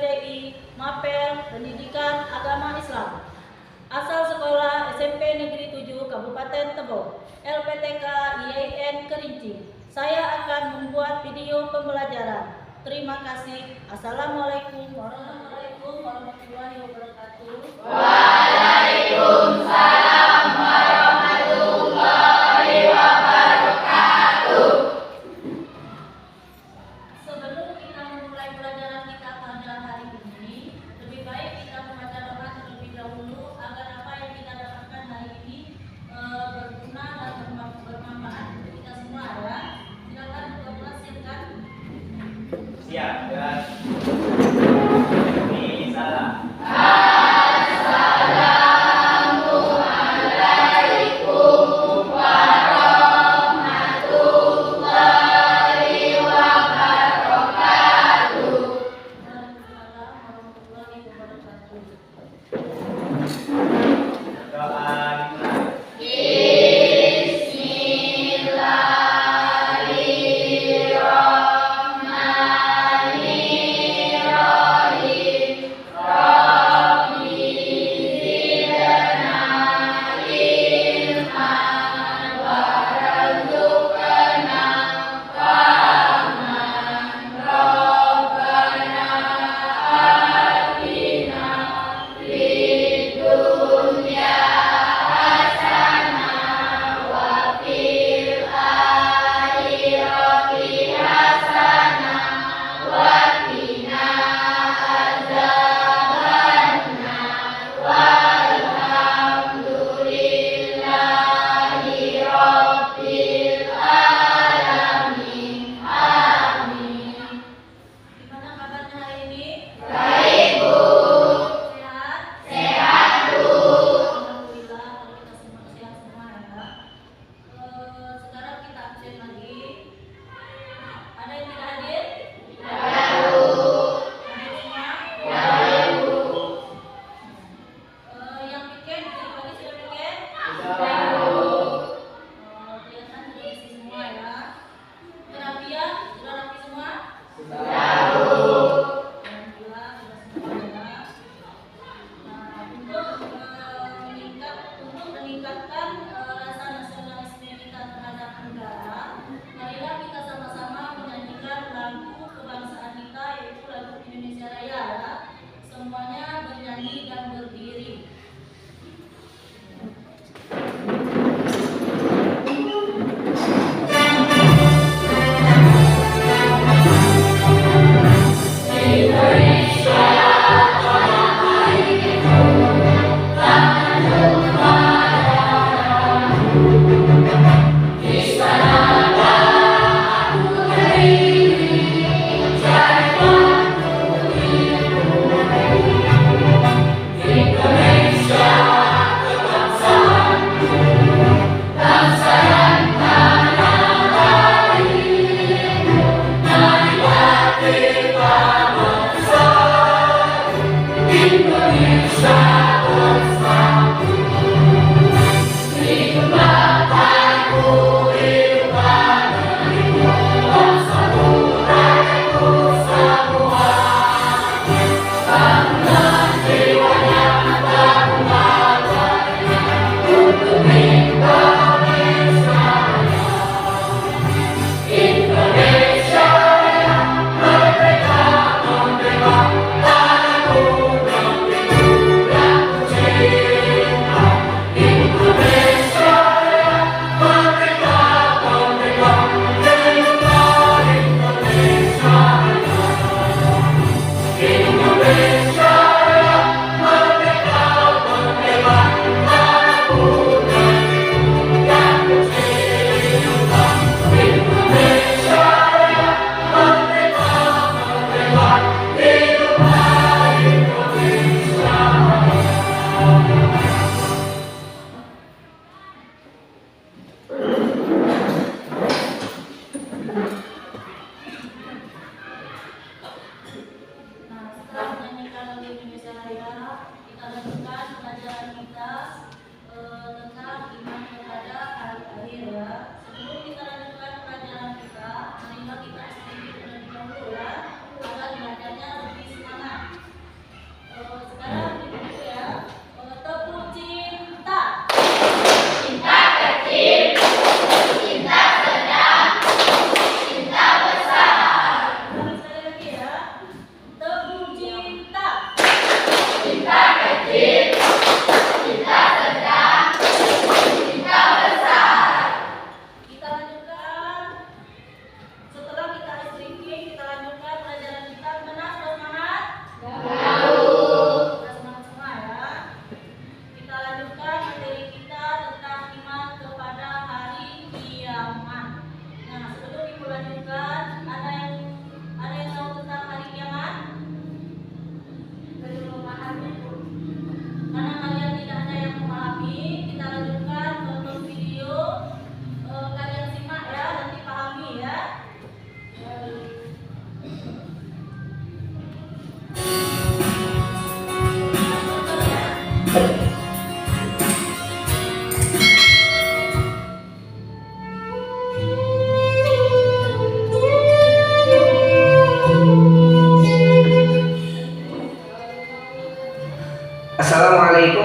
LPDI Mapel Pendidikan Agama Islam. Asal sekolah SMP Negeri 7 Kabupaten Tebo, LPTK IAIN Kerinci. Saya akan membuat video pembelajaran. Terima kasih. Assalamualaikum warahmatullahi wabarakatuh. Waalaikumsalam warahmatullahi wabarakatuh. Sebelum kita memulai pelajaran kita pada hari ini, lebih baik kita membaca doa terlebih dahulu agar apa yang kita dapatkan hari ini berguna dan bermanfaat untuk kita semua ya. Silakan Bapak silakan. Siap dan ini salam. Assalamualaikum warahmatullahi wabarakatuh. Warahmatullahi wabarakatuh. Doa dimulai. Gimana kabarnya hari ini? Baik, Bu. Sehat? Sehat, Bu. Alhamdulillah kalau kita semua sehat semua ya. Sekarang kita absen lagi. Ada yang tidak hadir? Ya, Bu. Hadir semua? Ya, Bu. Yang piket, jadi pagi sudah piket? Ya, Bu. Kelihatan sudah isi semua ya. Terapian sudah rapi semua? Ya, Bu. Alhamdulillah sudah semua ya. Nah, untuk meningkatkan rasa nasionalisme kita terhadap negara, marilah kita sama-sama menyanyikan lagu kebangsaan kita, yaitu lagu Indonesia Raya ya. Semuanya bernyanyi dan berdiri. kita sedikit terlebih dahulu ya, agar belajarnya lebih semangat. Assalamualaikum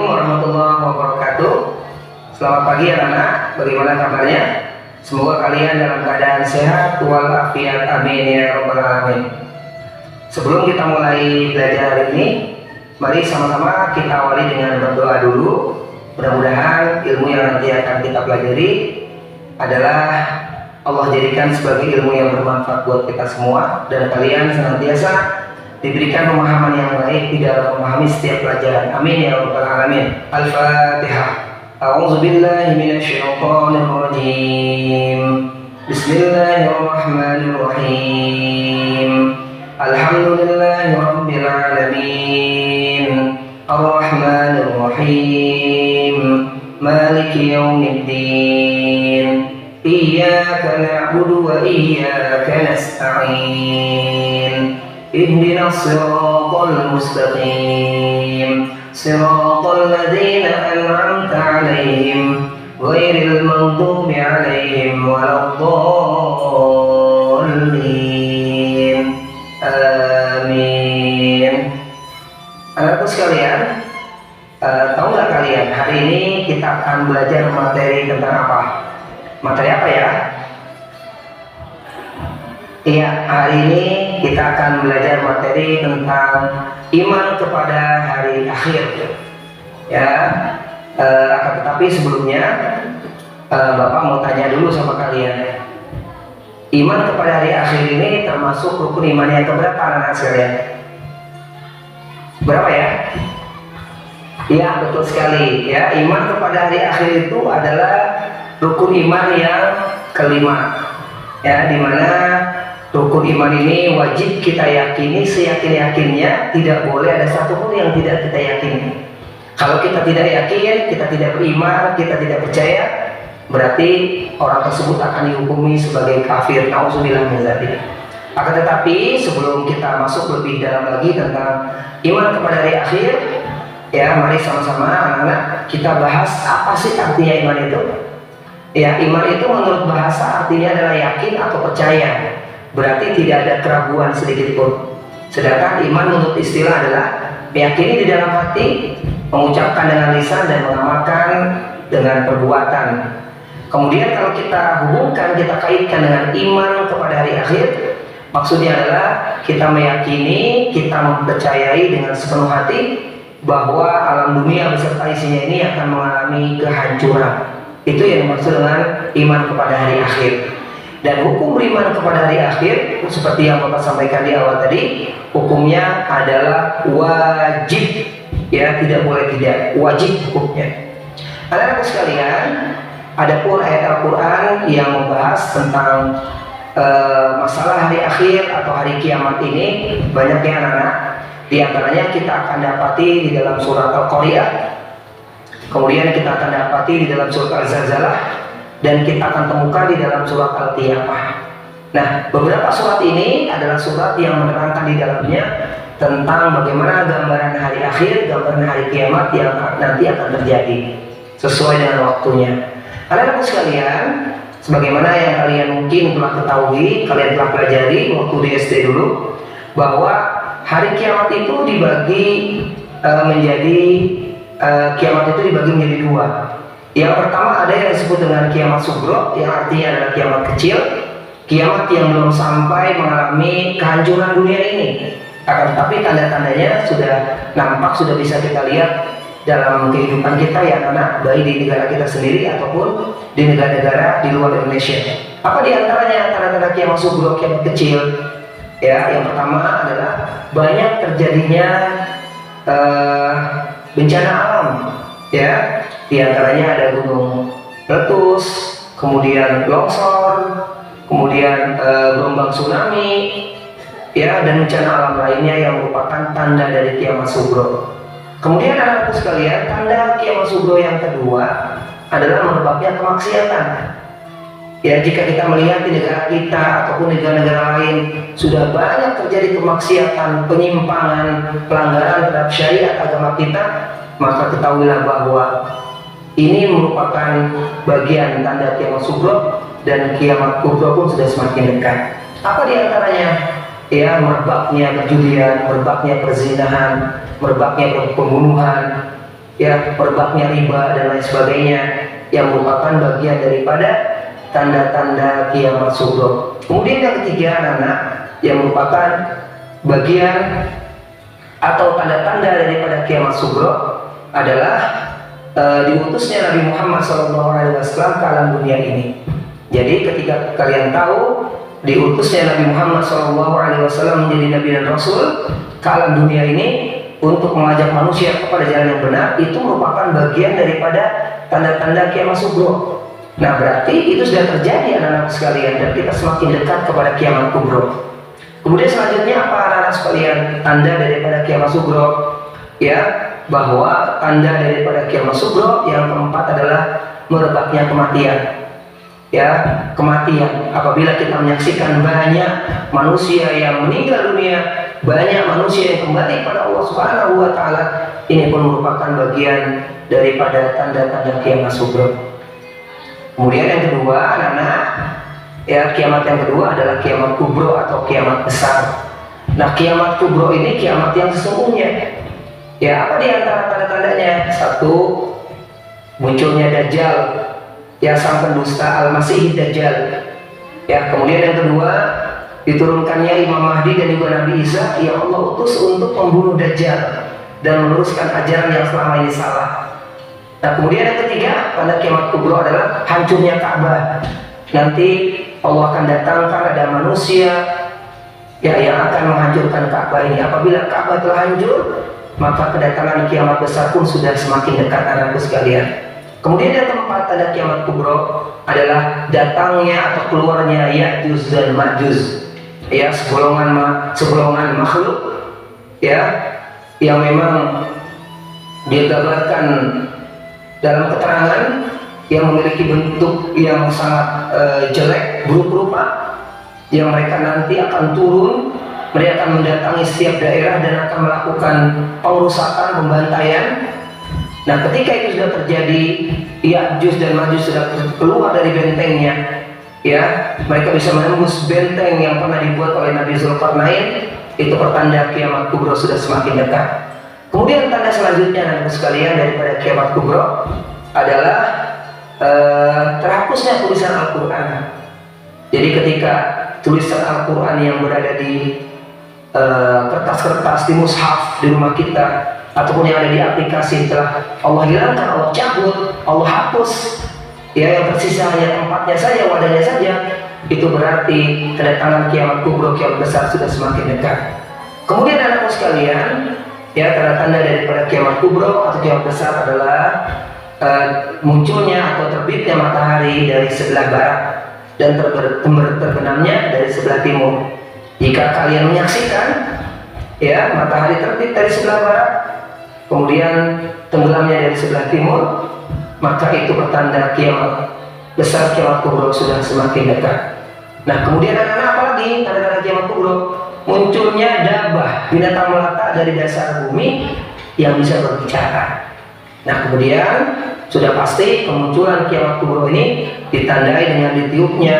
warahmatullahi wabarakatuh. Selamat pagi anak-anak, bagaimana kabarnya? Semoga kalian dalam keadaan sehat walafiat, amin ya rabbal alamin. Sebelum kita mulai belajar hari ini, mari sama-sama kita awali dengan berdoa dulu. Mudah-mudahan ilmu yang nanti akan kita pelajari adalah Allah jadikan sebagai ilmu yang bermanfaat buat kita semua, dan kalian senantiasa diberikan pemahaman yang baik di dalam memahami setiap pelajaran. Amin ya rabbal alamin. Al-Fatihah. A'udzu billahi minasyaitonir rajim. Bismillahirrahmanirrahim. Alhamdulillahi rabbil alamin. Ar-Rahmanir Rahim. Maliki yaumiddin. Iyyaka na'budu wa iyyaka nasta'in. اهدنا الصراط المستقيم صراط الذين أنعمت عليهم غير المغضوب عليهم ولا الضالين آمين. Anak-anakku sekalian, tahu nggak kalian hari ini kita akan belajar materi tentang apa? Materi apa ya? Iya, hari ini kita akan belajar materi tentang iman kepada hari akhir. Ya, akan tetapi sebelumnya Bapak mau tanya dulu sama kalian. Iman kepada hari akhir ini termasuk rukun iman yang keberapa anak-anak sekalian? Berapa ya? Iya, betul sekali. Ya, iman kepada hari akhir itu adalah rukun iman yang kelima. Ya, dimana rukun iman ini wajib kita yakini seyakin-yakinnya, tidak boleh ada satupun yang tidak kita yakini. Kalau kita tidak yakin, kita tidak beriman, kita tidak percaya, berarti orang tersebut akan dihukumi sebagai kafir. Nauzubillah min dzalik. Akan tetapi sebelum kita masuk lebih dalam lagi tentang iman kepada hari akhir, ya mari sama-sama anak-anak kita bahas apa sih artinya iman itu. Ya, iman itu menurut bahasa artinya adalah yakin atau percaya. Berarti tidak ada keraguan sedikit pun. Sedangkan iman menurut istilah adalah meyakini di dalam hati, mengucapkan dengan lisan, dan mengamalkan dengan perbuatan. Kemudian kalau kita hubungkan, kita kaitkan dengan iman kepada hari akhir, maksudnya adalah kita meyakini, kita mempercayai dengan sepenuh hati bahwa alam dunia beserta isinya ini akan mengalami kehancuran. Itu yang dimaksud dengan iman kepada hari akhir. Dan hukum beriman kepada hari akhir seperti yang Bapak sampaikan di awal tadi, hukumnya adalah wajib. Ya, tidak boleh tidak, wajib hukumnya. Anak-anak sekalian, adapun ayat Al-Qur'an yang membahas tentang masalah hari akhir atau hari kiamat ini banyaknya anak-anak. Di antaranya kita akan dapati di dalam surat Al-Qari'ah. Kemudian kita akan dapati di dalam surat Al-Zalzalah, dan kita akan temukan di dalam surat Al-Qiyamah. Nah, beberapa surat ini adalah surat yang menerangkan di dalamnya tentang bagaimana gambaran hari akhir, gambaran hari kiamat yang nanti akan terjadi sesuai dengan waktunya. Anak-anak sekalian, sebagaimana yang kalian mungkin telah ketahui, kalian telah pelajari waktu di SD dulu, bahwa hari kiamat itu dibagi kiamat itu dibagi menjadi dua. Yang pertama ada yang disebut dengan kiamat sugro, yang artinya adalah kiamat kecil, kiamat yang belum sampai mengalami kehancuran dunia ini. Akan tetapi tanda-tandanya sudah nampak, sudah bisa kita lihat dalam kehidupan kita ya anak, baik di negara kita sendiri ataupun di negara-negara di luar Indonesia. Apa di antaranya tanda-tanda kiamat sugro, kiamat kecil? Ya, yang pertama adalah banyak terjadinya bencana alam. Ya, di antaranya ada gunung meletus, kemudian longsor, kemudian gelombang tsunami, ya, dan bencana alam lainnya yang merupakan tanda dari kiamat sugro. Kemudian anak-anakku sekalian, tanda kiamat sugro yang kedua adalah menyebabnya kemaksiatan. Ya, jika kita melihat di negara kita ataupun negara-negara lain sudah banyak terjadi kemaksiatan, penyimpangan, pelanggaran terhadap syariat agama kita, maka ketahuilah bahwa ini merupakan bagian tanda kiamat sughra dan kiamat kubra pun sudah semakin dekat. Apa di antaranya? Ya, merebaknya perjudian, merebaknya perzinahan, merebaknya pembunuhan, ya, merebaknya riba dan lain sebagainya, yang merupakan bagian daripada tanda-tanda kiamat sughra. Kemudian yang ketiga, anak-anak, yang merupakan bagian atau tanda-tanda daripada kiamat sughra adalah diutusnya Nabi Muhammad SAW ke alam dunia ini. Jadi ketika kalian tahu diutusnya Nabi Muhammad SAW menjadi Nabi dan Rasul ke alam dunia ini untuk mengajak manusia kepada jalan yang benar, itu merupakan bagian daripada tanda-tanda kiamat sughra. Nah, berarti itu sudah terjadi anak-anak sekalian, dan kita semakin dekat kepada kiamat kubra. Kemudian selanjutnya apa anak-anak sekalian tanda daripada kiamat sughra? Ya, bahwa tanda daripada kiamat sughra yang keempat adalah merebaknya kematian. Ya, kematian. Apabila kita menyaksikan banyak manusia yang meninggal dunia, banyak manusia yang kembali pada Allah Subhanahu wa taala, ini pun merupakan bagian daripada tanda-tanda kiamat sughra. Kemudian yang kedua, anak-anak, ya, kiamat yang kedua adalah kiamat kubra atau kiamat besar. Nah, kiamat kubra ini kiamat yang sesungguhnya. Ya, apa di antara tanda-tandanya? Satu, munculnya Dajjal, ya, sang pendusta Al-Masih Dajjal. Ya, kemudian yang kedua, diturunkannya Imam Mahdi dan juga Nabi Isa yang Allah utus untuk membunuh Dajjal dan meluruskan ajaran yang selama ini salah. Nah, kemudian yang ketiga, tanda kiamat kubra adalah hancurnya Ka'bah. Nanti Allah akan datangkan ada manusia, ya, yang akan menghancurkan Ka'bah ini. Apabila Ka'bah telah hancur, maka kedatangan kiamat besar pun sudah semakin dekat anakku sekalian. Kemudian yang keempat, tanda kiamat kubra adalah datangnya atau keluarnya Ya'juj dan Ma'juj, ya, segolongan makhluk, ya, yang memang digambarkan dalam keterangan yang memiliki bentuk yang sangat jelek, buruk rupa, yang mereka nanti akan turun. Mereka akan mendatangi setiap daerah dan akan melakukan pengerusakan, pembantaian. Nah, ketika itu sudah terjadi, Ya'juj dan Ma'juj sudah keluar dari bentengnya, ya, mereka bisa menembus benteng yang pernah dibuat oleh Nabi Zulkarnain. Itu pertanda kiamat kubra sudah semakin dekat. Kemudian tanda selanjutnya, anak sekalian, daripada kiamat kubra adalah terhapusnya tulisan Al-Quran. Jadi ketika tulisan Al-Quran yang berada di kertas-kertas di mushaf di rumah kita ataupun yang ada di aplikasi telah Allah hilangkan, Allah cabut, Allah hapus, ya, yang tersisa hanya tempatnya saja, wadahnya saja, itu berarti kedatangan kiamat kubra, kiamat besar sudah semakin dekat. Kemudian anakku sekalian, ya, tanda-tanda daripada kiamat kubra atau kiamat besar adalah munculnya atau terbitnya matahari dari sebelah barat dan terbenamnya dari sebelah timur. Jika kalian menyaksikan, ya, matahari terbit dari sebelah barat, kemudian tenggelamnya dari sebelah timur, maka itu pertanda kiamat besar, kiamat kubra sudah semakin dekat. Nah, kemudian anak-anak apa lagi tanda-tanda kiamat kubra? Munculnya dabah, binatang melata dari dasar bumi yang bisa berbicara. Nah, kemudian sudah pasti kemunculan kiamat kubra ini ditandai dengan ditiupnya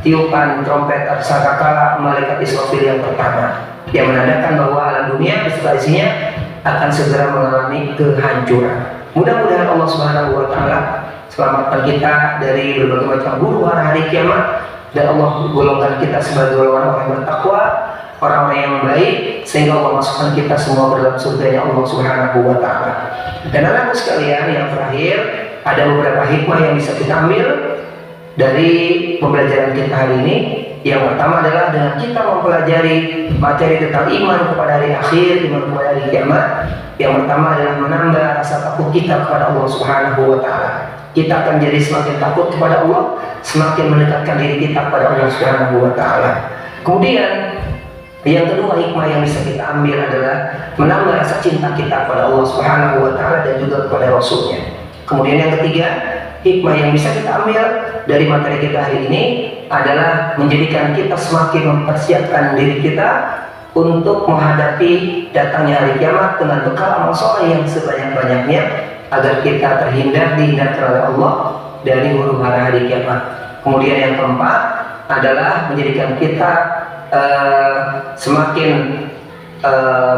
tiupan trompet sangkakala malaikat Israfil yang pertama, yang menandakan bahwa alam dunia beserta isinya akan segera mengalami kehancuran. Mudah-mudahan Allah Subhanahu wa taala selamatkan kita dari berbagai macam huru hara hari kiamat, dan Allah golongkan kita sebagai orang-orang yang bertakwa, orang-orang yang baik, sehingga Allah masukkan kita semua ke dalam surganya Allah Subhanahu wa taala. Dan anak-anak sekalian, yang terakhir, ada beberapa hikmah yang bisa kita ambil dari pembelajaran kita hari ini. Yang pertama adalah dengan kita mempelajari materi tentang iman kepada hari akhir, iman kepada hari kiamat, yang pertama adalah menambah rasa takut kita kepada Allah Subhanahu wa taala. Kita akan jadi semakin takut kepada Allah, semakin mendekatkan diri kita kepada Allah Subhanahu wa taala. Kemudian yang kedua, hikmah yang bisa kita ambil adalah menambah rasa cinta kita kepada Allah Subhanahu wa taala dan juga kepada Rasulnya. Kemudian yang ketiga, hikmah yang bisa kita ambil dari materi kita hari ini adalah menjadikan kita semakin mempersiapkan diri kita untuk menghadapi datangnya hari kiamat dengan bekal amal soleh yang sebanyak-banyaknya agar kita dihindarkan oleh Allah dari huru-hara hari kiamat. Kemudian yang keempat adalah menjadikan kita semakin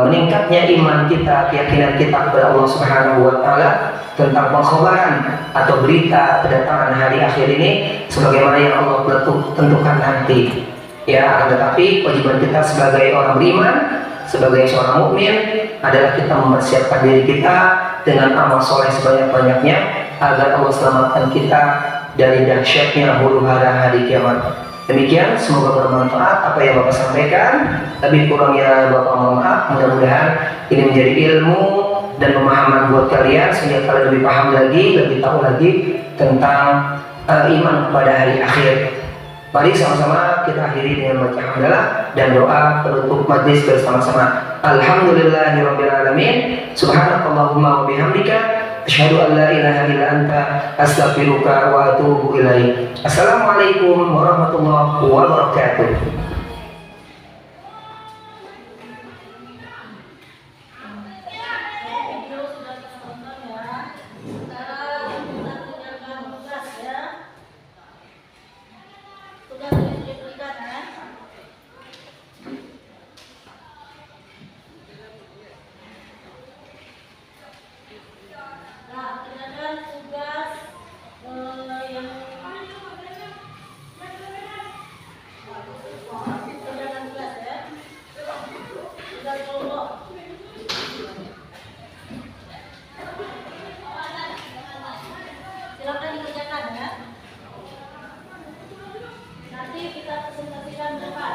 meningkatnya iman kita, keyakinan kita kepada Allah Subhanahu wa taala tentang pengkhabaran atau berita kedatangan hari akhir ini sebagaimana yang Allah tentukan nanti. Ya, tetapi kewajiban kita sebagai orang beriman, sebagai seorang mukmin adalah kita mempersiapkan diri kita dengan amal soleh sebanyak-banyaknya agar Allah selamatkan kita dari dahsyatnya huru-hara hari kiamat. Demikian, semoga bermanfaat apa yang Bapak sampaikan. Lebih kurangnya Bapak mohon maaf. Mudah-mudahan ini menjadi ilmu dan pemahaman buat kalian sehingga kalian lebih paham lagi, lebih tahu lagi tentang iman kepada hari akhir. Mari sama-sama kita akhiri dengan baca hamdalah dan doa penutup majlis bersama-sama. Alhamdulillahirabbil alamin. Subhanakallahumma wa bihamdika asyhadu an la ilaha illa anta astaghfiruka wa atubu ilaik. Assalamualaikum warahmatullahi wabarakatuh. Video sudah kita tonton ya. Sekarang kita kerjakan tugas ya. Tugas diberikan ya. Nah, kerjakan tugas yang kerjakan tugas ya. Tugas kelompok. Silakan dikerjakan ya. Nanti kita presentasikan depan.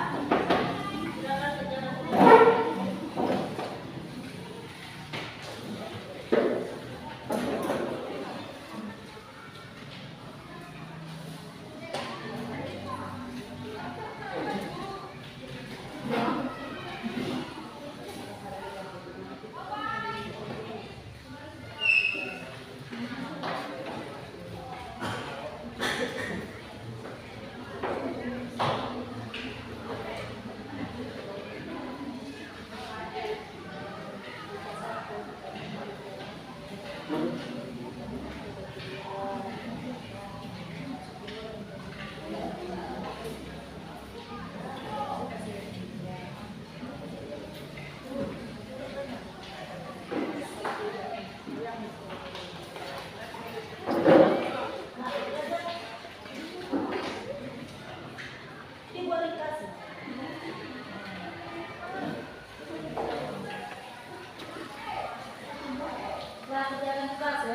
Silakan kerjakan tugas. Nah, kerjakan tugas ya.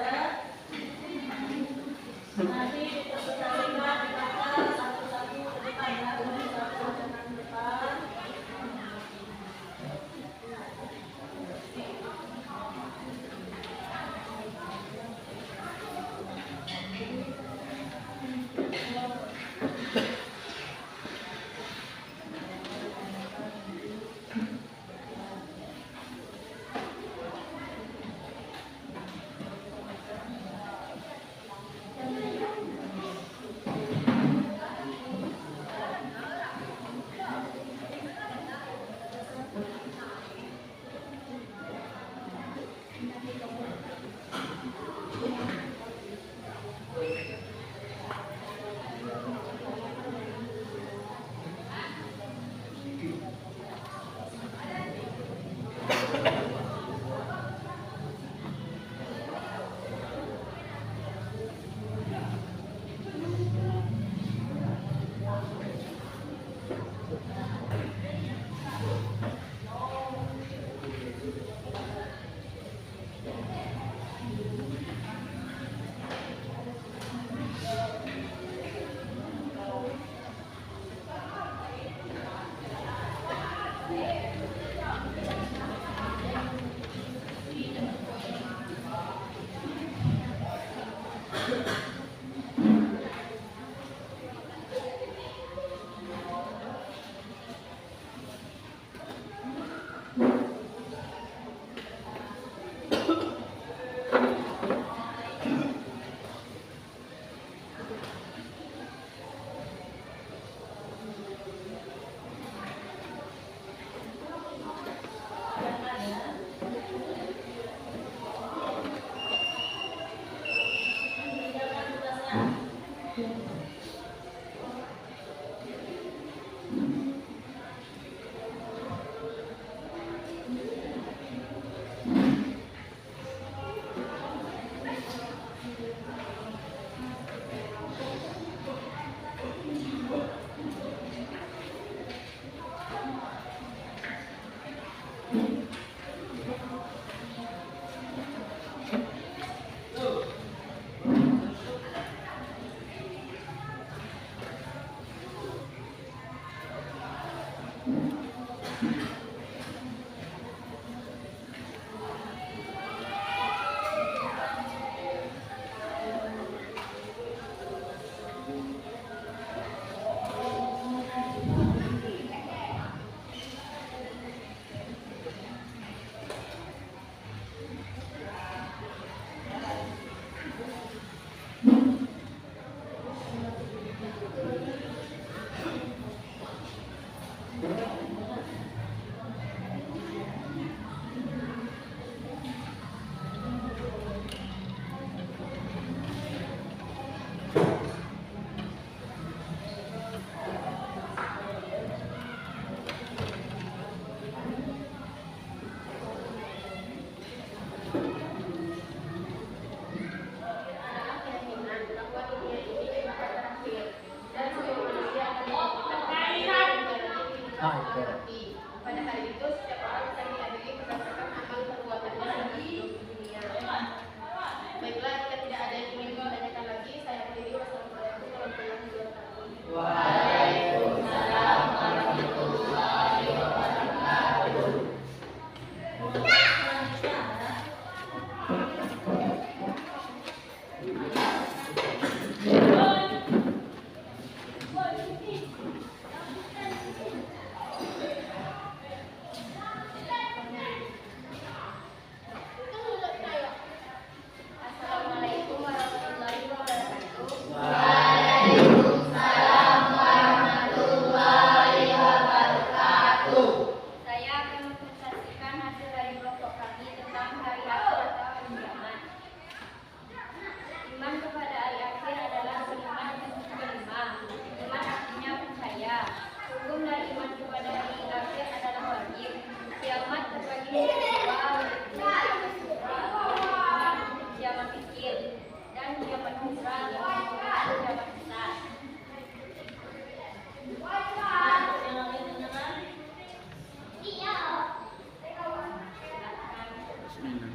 Dengan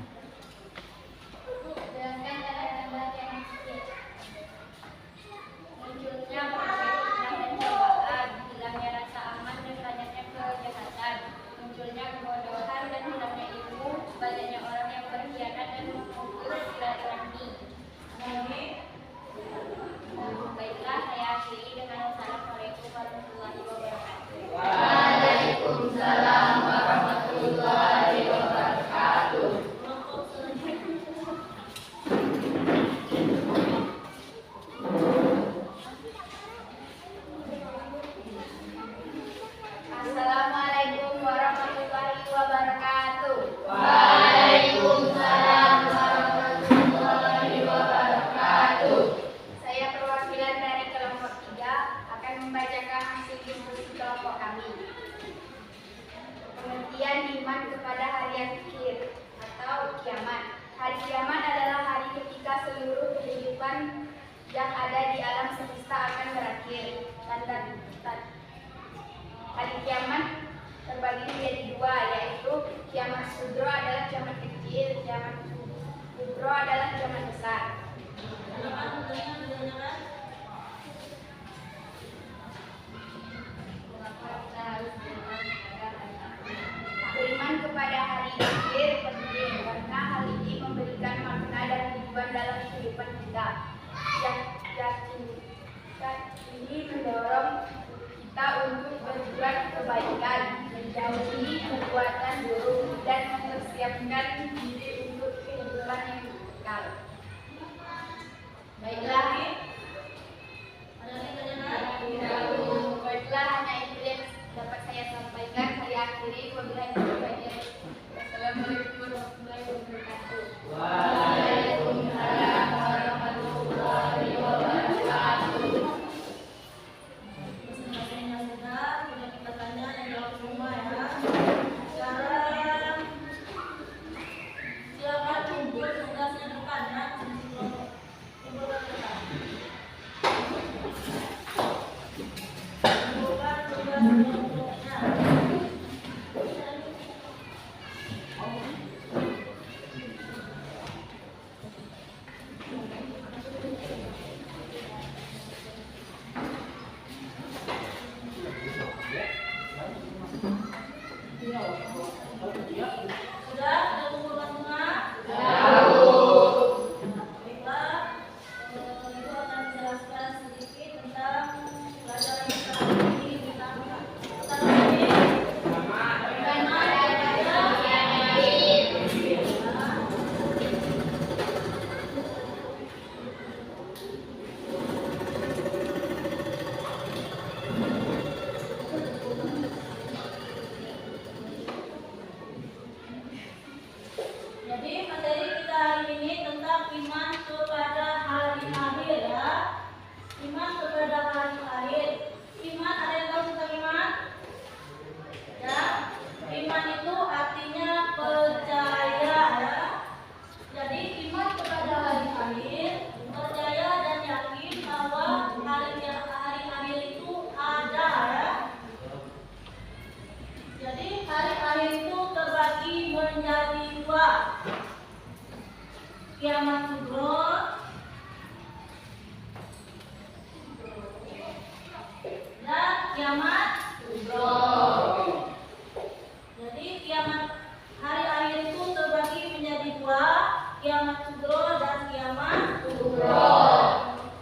tanda-tanda yang munculnya perkembangan dan cobaan, hilangnya rasa aman dan banyaknya kejahatan, munculnya kebodohan dan hilangnya ilmu, banyaknya orang yang berkhianat dan memutus silaturahmi. Baiklah, saya akhiri dengan Assalamualaikum warahmatullahi wabarakatuh. Waalaikumsalam warahmatullahi wabarakatuh. Assalamualaikum warahmatullahi wabarakatuh. Waalaikumsalam warahmatullahi wabarakatuh. Saya perwakilan dari kelompok 3 akan membacakan hasil diskusi kelompok kami. Pengertian iman kepada hari akhir atau kiamat. Hari kiamat adalah hari ketika seluruh kehidupan yang ada di alam semesta akan berakhir. Hari kiamat terbagi menjadi 2, yaitu kiamat sugro adalah kiamat kecil, kiamat kubro adalah kiamat besar. Beriman kepada hari akhir penting karena hal ini memberikan makna dan tujuan dalam kehidupan kita. Yakin ini mendorong kita untuk berbuat kebaikan, menjauhi perbuatan buruk dan mempersiapkan diri untuk kehidupan yang kekal. Baiklah, baiklah, hanya itu yang dapat saya sampaikan. Saya akhiri. Wabillahi taufiq. Wassalamualaikum warahmatullahi wabarakatuh. Waalaikumsalam warahmatullahi wabarakatuh. Masing-masingnya sudah kita tanya yang jawab semua ya. Sekarang silakan kumpul tugasnya depan ya. Kumpul ke depan. Kumpulkan tugas kelompoknya. Sudah kumpulkan semua? Baiklah, itu akan menjelaskan sedikit tentang pelajaran kita hari ini tentang ini. Jadi materi kita hari ini tentang iman kepada hari akhir ya. Iman kepada hari akhir. Iman, ada yang tahu tentang iman? Ya. Iman itu artinya percaya ya. Jadi iman kepada hari akhir, percaya dan yakin bahwa hari akhir itu ada ya. Jadi hari akhir itu terbagi menjadi 2. Kiamat sugro dan kiamat kubro. Jadi kiamat hari akhir itu terbagi menjadi 2, kiamat sugro dan kiamat kubro.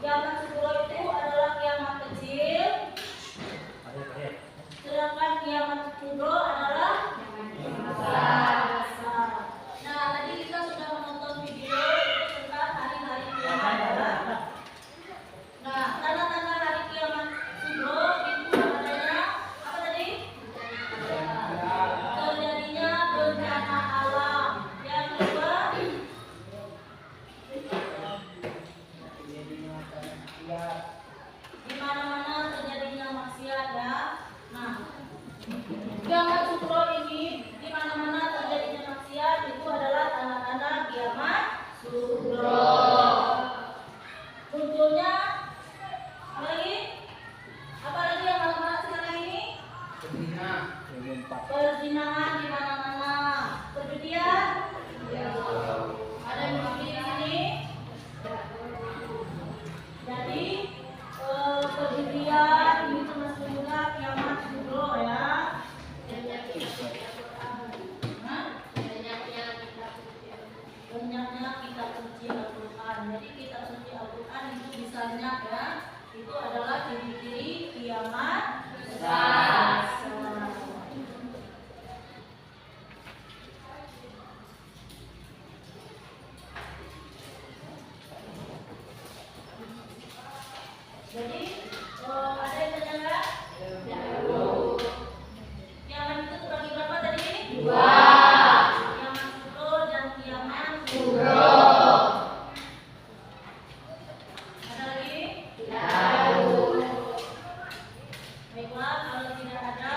Kiamat sugro itu adalah kiamat kecil, sedangkan kiamat kubro adalah kiamat besar. Nah, tadi kita sudah menonton video tentang hari banyak ya. Itu adalah ciri-ciri kiamat besar. Jadi ada yang tanya nggak? Kiamat itu terbagi berapa tadi? Dua. Kiamat sugro dan kiamat Sugro. Ada lagi? Lalu. Baiklah, kalau tidak ada